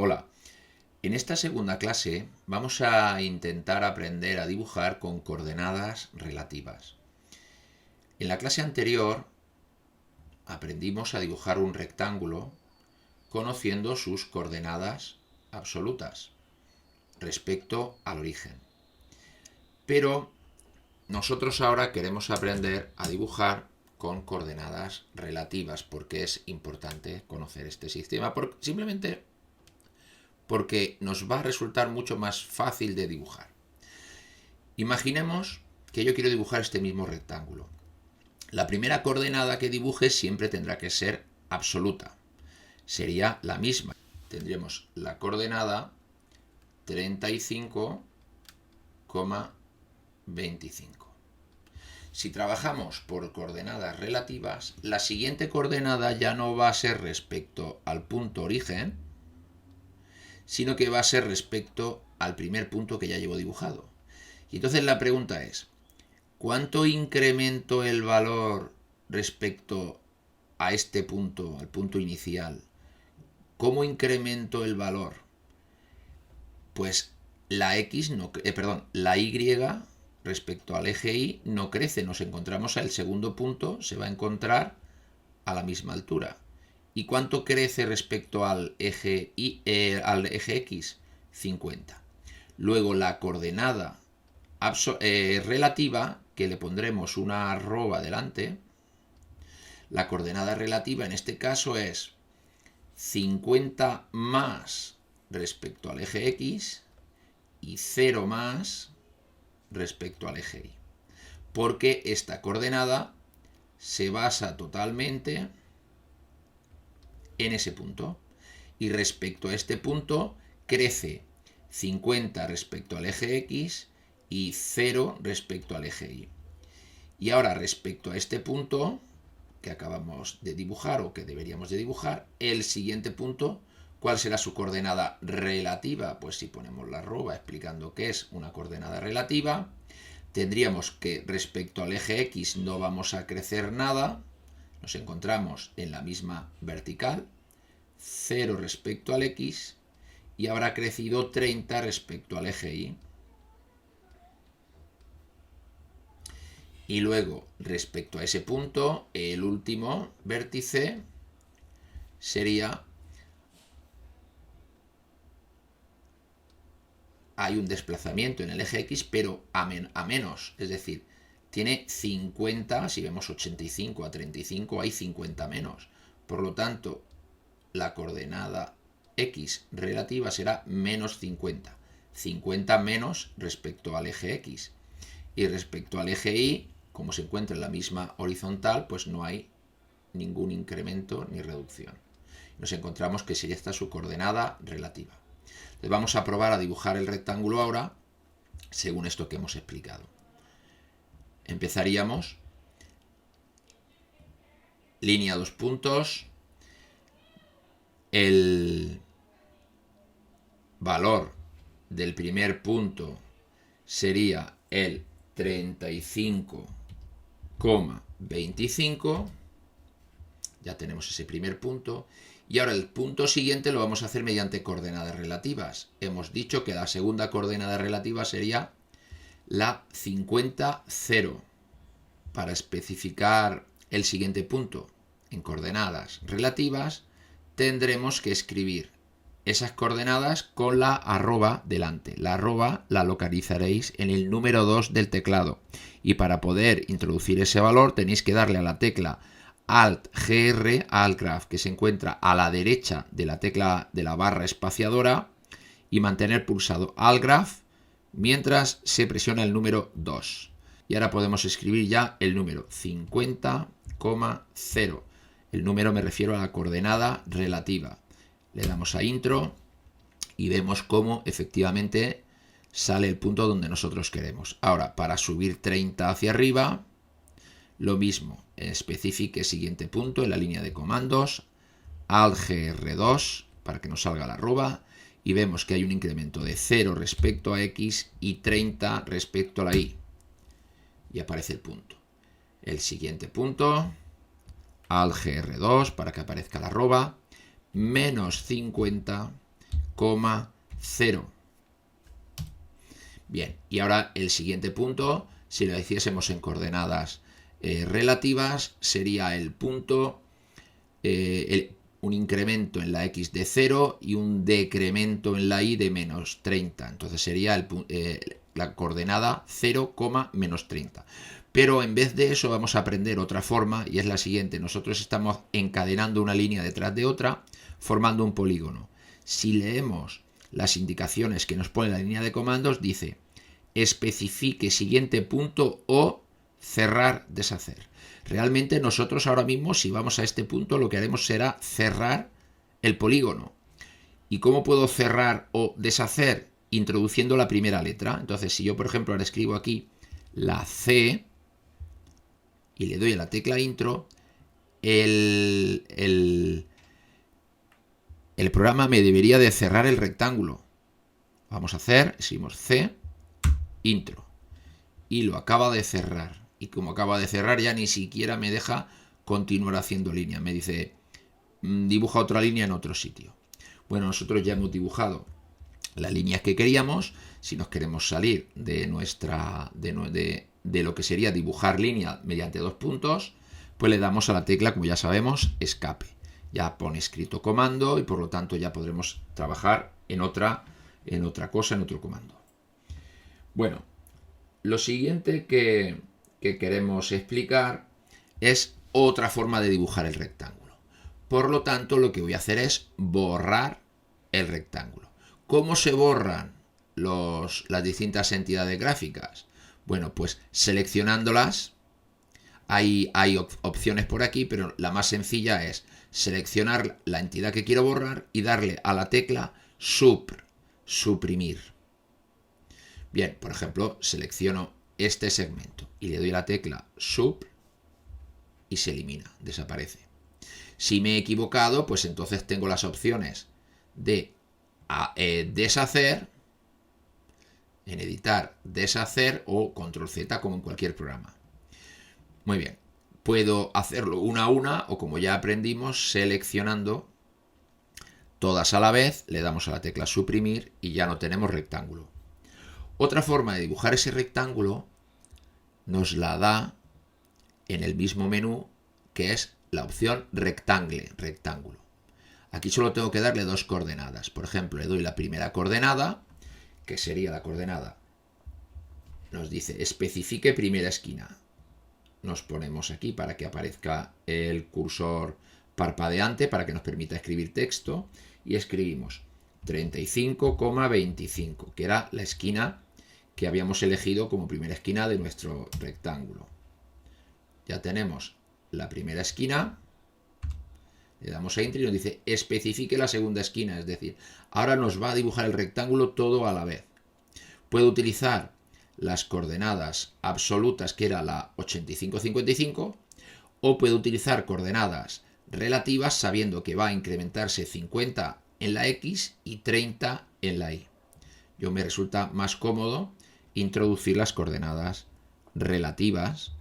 Hola, en esta segunda clase vamos a intentar aprender a dibujar con coordenadas relativas. En la clase anterior aprendimos a dibujar un rectángulo conociendo sus coordenadas absolutas respecto al origen. Pero nosotros ahora queremos aprender a dibujar con coordenadas relativas porque es importante conocer este sistema simplemente porque nos va a resultar mucho más fácil de dibujar. Imaginemos que yo quiero dibujar este mismo rectángulo. La primera coordenada que dibuje siempre tendrá que ser absoluta. Sería la misma. Tendremos la coordenada 35,25. Si trabajamos por coordenadas relativas, la siguiente coordenada ya no va a ser respecto al punto origen, sino que va a ser respecto al primer punto que ya llevo dibujado. Y entonces la pregunta es, ¿cuánto incremento el valor respecto a este punto, al punto inicial? ¿Cómo incremento el valor? Pues la la Y respecto al eje Y no crece. Nos encontramos al segundo punto, se va a encontrar a la misma altura. ¿Y cuánto crece respecto al eje X? 50. Luego la coordenada relativa, que le pondremos una arroba delante, la coordenada relativa en este caso es 50 más respecto al eje X y 0 más respecto al eje Y. Porque esta coordenada se basa totalmente en ese punto. Y respecto a este punto crece 50 respecto al eje X y 0 respecto al eje Y. Y ahora respecto a este punto que acabamos de dibujar o que deberíamos de dibujar, el siguiente punto, ¿cuál será su coordenada relativa? Pues si ponemos la arroba explicando qué es una coordenada relativa, tendríamos que respecto al eje X no vamos a crecer nada, nos encontramos en la misma vertical, 0 respecto al X y habrá crecido 30 respecto al eje Y. Y luego, respecto a ese punto, el último vértice sería, hay un desplazamiento en el eje X, pero a menos, es decir, tiene 50, si vemos 85 a 35, hay 50 menos. Por lo tanto, la coordenada X relativa será menos 50. 50 menos respecto al eje X. Y respecto al eje Y, como se encuentra en la misma horizontal, pues no hay ningún incremento ni reducción. Nos encontramos que sería esta su coordenada relativa. Entonces vamos a probar a dibujar el rectángulo ahora, según esto que hemos explicado. Empezaríamos, línea, dos puntos, el valor del primer punto sería el 35,25. Ya tenemos ese primer punto. Y ahora el punto siguiente lo vamos a hacer mediante coordenadas relativas. Hemos dicho que la segunda coordenada relativa sería la 50, 0. Para especificar el siguiente punto en coordenadas relativas, tendremos que escribir esas coordenadas con la arroba delante. La arroba la localizaréis en el número 2 del teclado. Y para poder introducir ese valor tenéis que darle a la tecla Alt-GR, Alt-Graph, que se encuentra a la derecha de la tecla de la barra espaciadora, y mantener pulsado Alt-Graph mientras se presiona el número 2. Y ahora podemos escribir ya el número 50,0. El número me refiero a la coordenada relativa. Le damos a Intro y vemos cómo efectivamente sale el punto donde nosotros queremos. Ahora, para subir 30 hacia arriba, lo mismo. Especifique siguiente punto en la línea de comandos, Alt-GR2 para que nos salga la arroba, y vemos que hay un incremento de 0 respecto a X y 30 respecto a la Y. Y aparece el punto. El siguiente punto, Alt-GR2 para que aparezca la arroba, menos 50,0 0,0. Bien, y ahora el siguiente punto, si lo hiciésemos en coordenadas relativas, sería el punto, un incremento en la x de 0 y un decremento en la y de menos 30. Entonces sería la coordenada 0, menos 30. Pero en vez de eso vamos a aprender otra forma, y es la siguiente. Nosotros estamos encadenando una línea detrás de otra, formando un polígono. Si leemos las indicaciones que nos pone la línea de comandos, dice especifique siguiente punto o cerrar, deshacer. Realmente nosotros ahora mismo, si vamos a este punto, lo que haremos será cerrar el polígono. ¿Y cómo puedo cerrar o deshacer? Introduciendo la primera letra. Entonces, si yo, por ejemplo, ahora escribo aquí la C y le doy a la tecla intro, el programa me debería de cerrar el rectángulo. Vamos a hacer, escribimos C, intro, y lo acaba de cerrar. Y como acaba de cerrar, ya ni siquiera me deja continuar haciendo línea. Me dice, dibuja otra línea en otro sitio. Bueno, nosotros ya hemos dibujado las líneas que queríamos. Si nos queremos salir de lo que sería dibujar línea mediante dos puntos, pues le damos a la tecla, como ya sabemos, escape. Ya pone escrito comando y por lo tanto ya podremos trabajar en otra cosa, en otro comando. Bueno, lo siguiente que queremos explicar es otra forma de dibujar el rectángulo. Por lo tanto, lo que voy a hacer es borrar el rectángulo. ¿Cómo se borran las distintas entidades gráficas? Bueno, pues seleccionándolas. Hay opciones por aquí, pero la más sencilla es seleccionar la entidad que quiero borrar y darle a la tecla suprimir. Bien, por ejemplo, selecciono este segmento y le doy a la tecla sub y se elimina, desaparece. Si me he equivocado, pues entonces tengo las opciones de deshacer, en editar, deshacer o control Z como en cualquier programa. Muy bien, puedo hacerlo una a una o como ya aprendimos, seleccionando todas a la vez, le damos a la tecla suprimir y ya no tenemos rectángulo. Otra forma de dibujar ese rectángulo nos la da en el mismo menú, que es la opción rectángulo. Aquí solo tengo que darle dos coordenadas. Por ejemplo, le doy la primera coordenada, que sería la coordenada, nos dice especifique primera esquina. Nos ponemos aquí para que aparezca el cursor parpadeante para que nos permita escribir texto y escribimos 35,25, que era la esquina que habíamos elegido como primera esquina de nuestro rectángulo. Ya tenemos la primera esquina, le damos a Enter y nos dice especifique la segunda esquina, es decir, ahora nos va a dibujar el rectángulo todo a la vez. Puedo utilizar las coordenadas absolutas, que era la 85,55, o puedo utilizar coordenadas relativas sabiendo que va a incrementarse 50 en la X y 30 en la Y. Yo me resulta más cómodo introducir las coordenadas relativas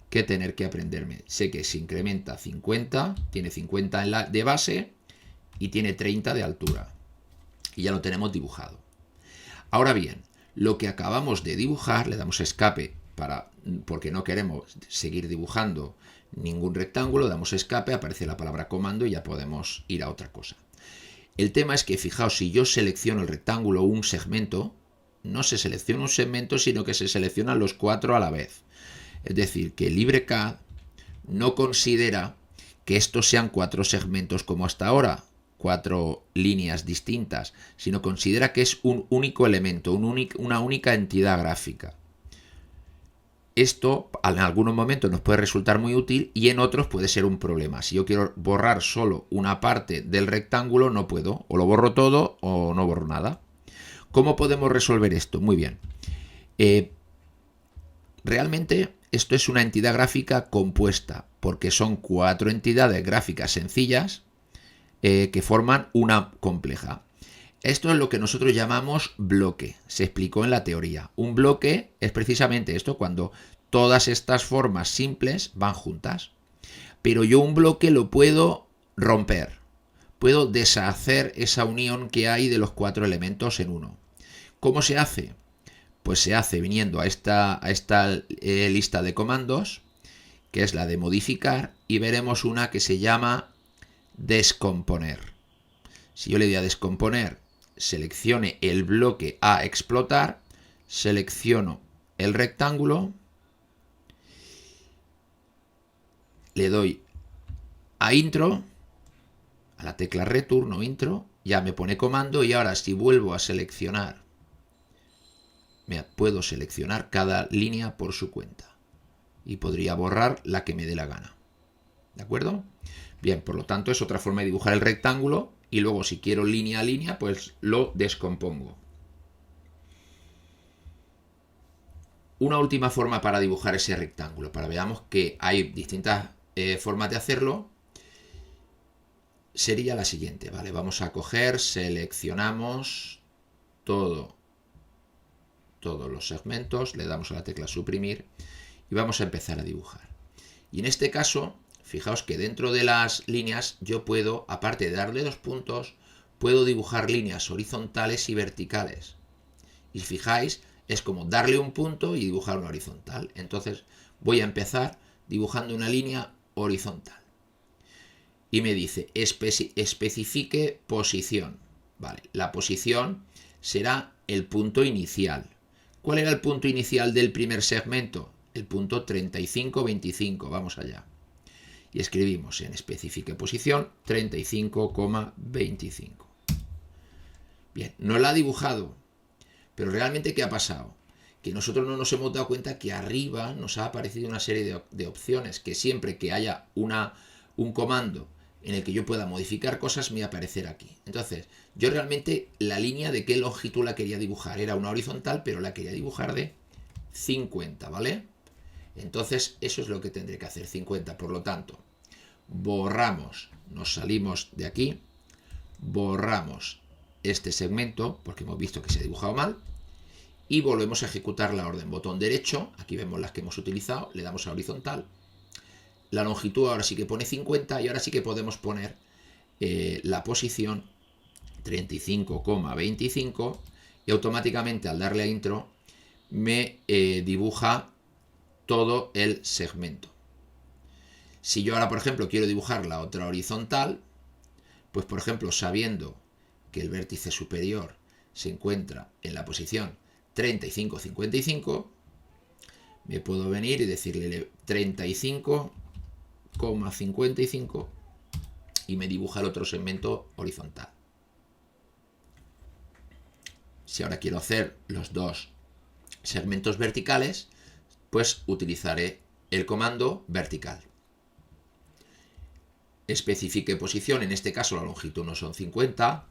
que tener que aprenderme. Sé que se incrementa 50, tiene 50 de base y tiene 30 de altura. Y ya lo tenemos dibujado. Ahora bien, lo que acabamos de dibujar, le damos escape porque no queremos seguir dibujando ningún rectángulo, damos escape, aparece la palabra comando y ya podemos ir a otra cosa. El tema es que, fijaos, si yo selecciono el rectángulo o un segmento, no se selecciona un segmento, sino que se seleccionan los cuatro a la vez. Es decir, que LibreCAD no considera que estos sean cuatro segmentos como hasta ahora, cuatro líneas distintas, sino considera que es un único elemento, una única entidad gráfica. Esto en algunos momentos nos puede resultar muy útil y en otros puede ser un problema. Si yo quiero borrar solo una parte del rectángulo, no puedo. O lo borro todo o no borro nada. ¿Cómo podemos resolver esto? Muy bien. Realmente esto es una entidad gráfica compuesta porque son cuatro entidades gráficas sencillas que forman una compleja. Esto es lo que nosotros llamamos bloque. Se explicó en la teoría. Un bloque es precisamente esto, cuando todas estas formas simples van juntas. Pero yo un bloque lo puedo romper. puedo deshacer esa unión que hay de los 4 elementos en uno. ¿Cómo se hace? Pues se hace viniendo a esta lista de comandos, que es la de modificar, y veremos una que se llama descomponer. Si yo le doy a descomponer, seleccione el bloque a explotar, selecciono el rectángulo, le doy a intro, a la tecla return o intro, ya me pone comando, y ahora si vuelvo a seleccionar, puedo seleccionar cada línea por su cuenta y podría borrar la que me dé la gana. ¿De acuerdo? Bien, por lo tanto es otra forma de dibujar el rectángulo, y luego si quiero línea a línea, pues lo descompongo. Una última forma para dibujar ese rectángulo, para veamos que hay distintas formas de hacerlo, sería la siguiente, ¿vale? Vamos a coger, seleccionamos todos los segmentos, le damos a la tecla suprimir y vamos a empezar a dibujar. Y en este caso, fijaos que dentro de las líneas yo puedo, aparte de darle 2 puntos, puedo dibujar líneas horizontales y verticales. Y si fijáis, es como darle un punto y dibujar una horizontal. Entonces voy a empezar dibujando una línea horizontal. Y me dice, especifique posición. Vale, la posición será el punto inicial. ¿Cuál era el punto inicial del primer segmento? El punto 35,25. Vamos allá. Y escribimos en especifique posición 35,25. Bien, no la ha dibujado. Pero realmente, ¿qué ha pasado? Que nosotros no nos hemos dado cuenta que arriba nos ha aparecido una serie de opciones, que siempre que haya un comando en el que yo pueda modificar cosas, me va a aparecer aquí. Entonces, yo realmente la línea de qué longitud la quería dibujar era una horizontal, pero la quería dibujar de 50, ¿vale? Entonces, eso es lo que tendré que hacer, 50. Por lo tanto, borramos, nos salimos de aquí, borramos este segmento, porque hemos visto que se ha dibujado mal, y volvemos a ejecutar la orden. Botón derecho, aquí vemos las que hemos utilizado, le damos a horizontal. La longitud ahora sí que pone 50 y ahora sí que podemos poner la posición 35,25 y automáticamente al darle a intro me dibuja todo el segmento. Si yo ahora, por ejemplo, quiero dibujar la otra horizontal, pues por ejemplo, sabiendo que el vértice superior se encuentra en la posición 35,55, me puedo venir y decirle 35,55 y me dibuja el otro segmento horizontal. Si ahora quiero hacer los dos segmentos verticales, pues utilizaré el comando vertical. Especifique posición, en este caso la longitud no son 50,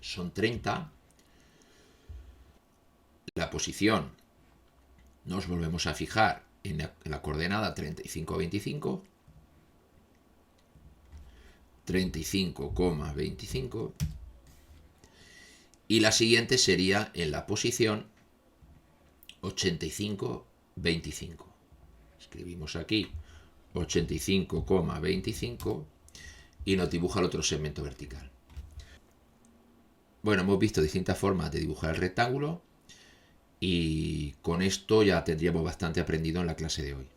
son 30. La posición nos volvemos a fijar en la coordenada 35,25, 35,25, y la siguiente sería en la posición 85,25. Escribimos aquí 85,25 y nos dibuja el otro segmento vertical. Bueno, hemos visto distintas formas de dibujar el rectángulo y con esto ya tendríamos bastante aprendido en la clase de hoy.